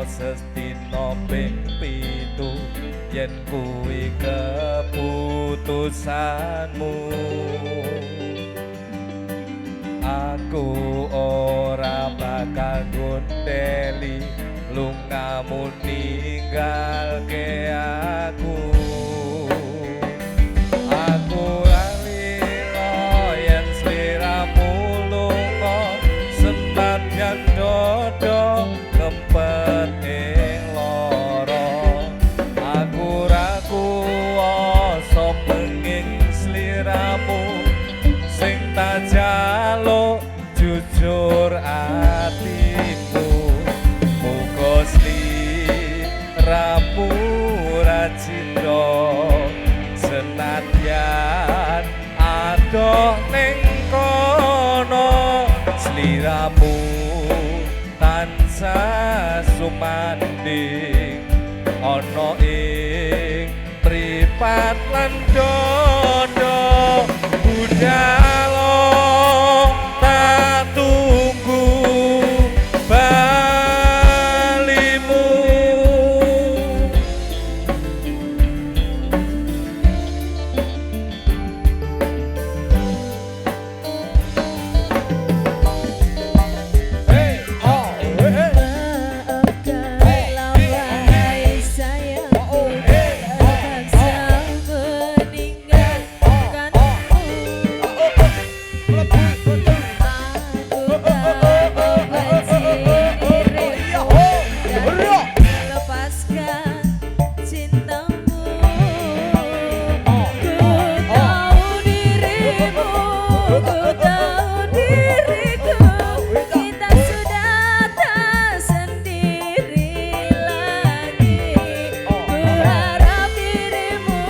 sestina ping 7 yen kuwi keputusanmu. Aku ora bakal gondeli lungamu ninggalke aku. Aku lali yen sliramu lunga senadyan dodo ngempet ing lara. Aku ra kuwasa menging sliramu sing tak jaluk jujur atimu. Muga sliramu ra cinta senadyan adoh ning kono. Sliramu tansah sumanding ana ing mripat lan dodo. Budhalo tak tunggu balimu. Hey, oh, hey, Wahai sayangku, terpaksa meninggalkanmu. Aku tak membenci dirimu dan melepaskan cintamu. Ku tahu dirimu, ku tahu diriku, kita sudah tak sendiri lagi. Ku harap dirimu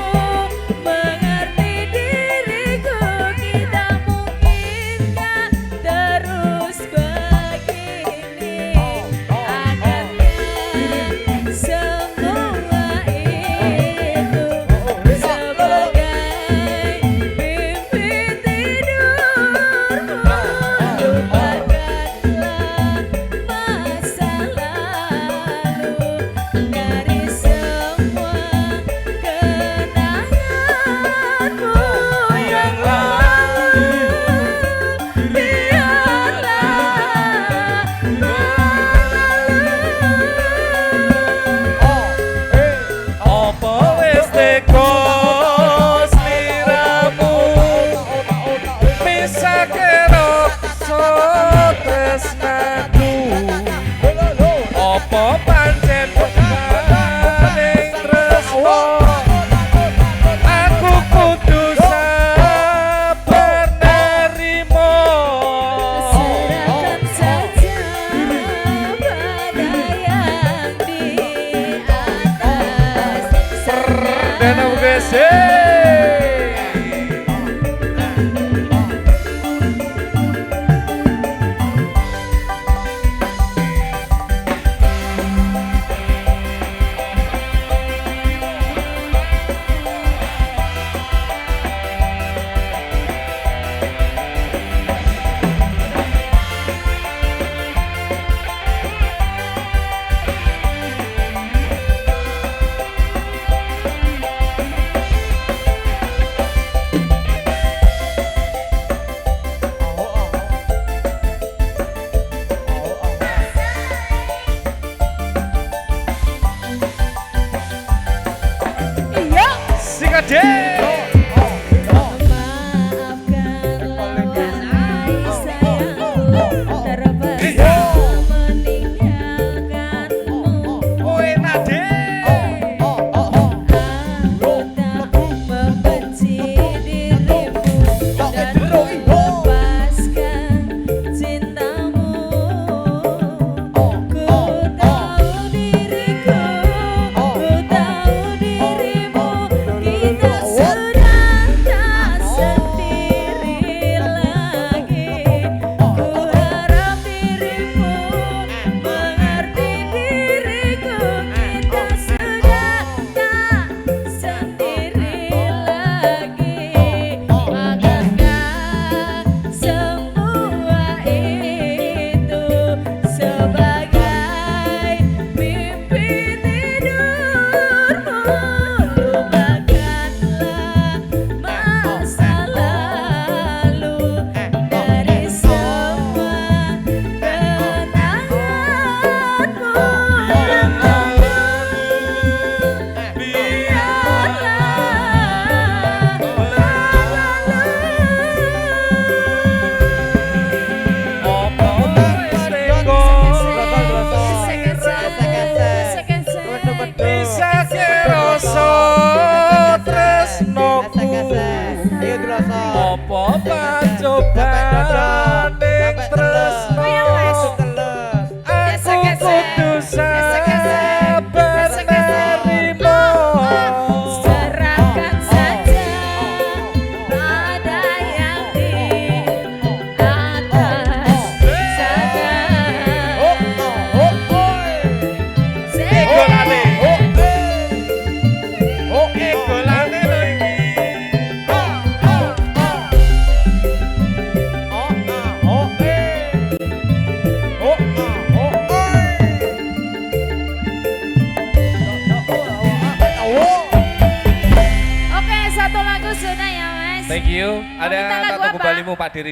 mengerti diriku, kita mungkin kan terus begini. Agaknya semua itu sebagai mimpi tidurmu. Lupakanlah masa lalu dari semua kenanganmu yang lalu. Biarlah apa wis teko sliramu misake rasa tresnaku. Apa pancen paling tresno aku kudu sabar nerimo. serahkan saja pada yang di atas Dan sana. aku Iya. Sikade. Maafkanlah wahai sayangku, terpaksa meninggalkanmu. Kowe nade. Aku tak membenci dirimu dan melepaskan cintamu. Ku tahu diriku, ku tahu dirimu, kita you. Mau minta Ada lagu tak tunggu apa? balimu Pak Diri.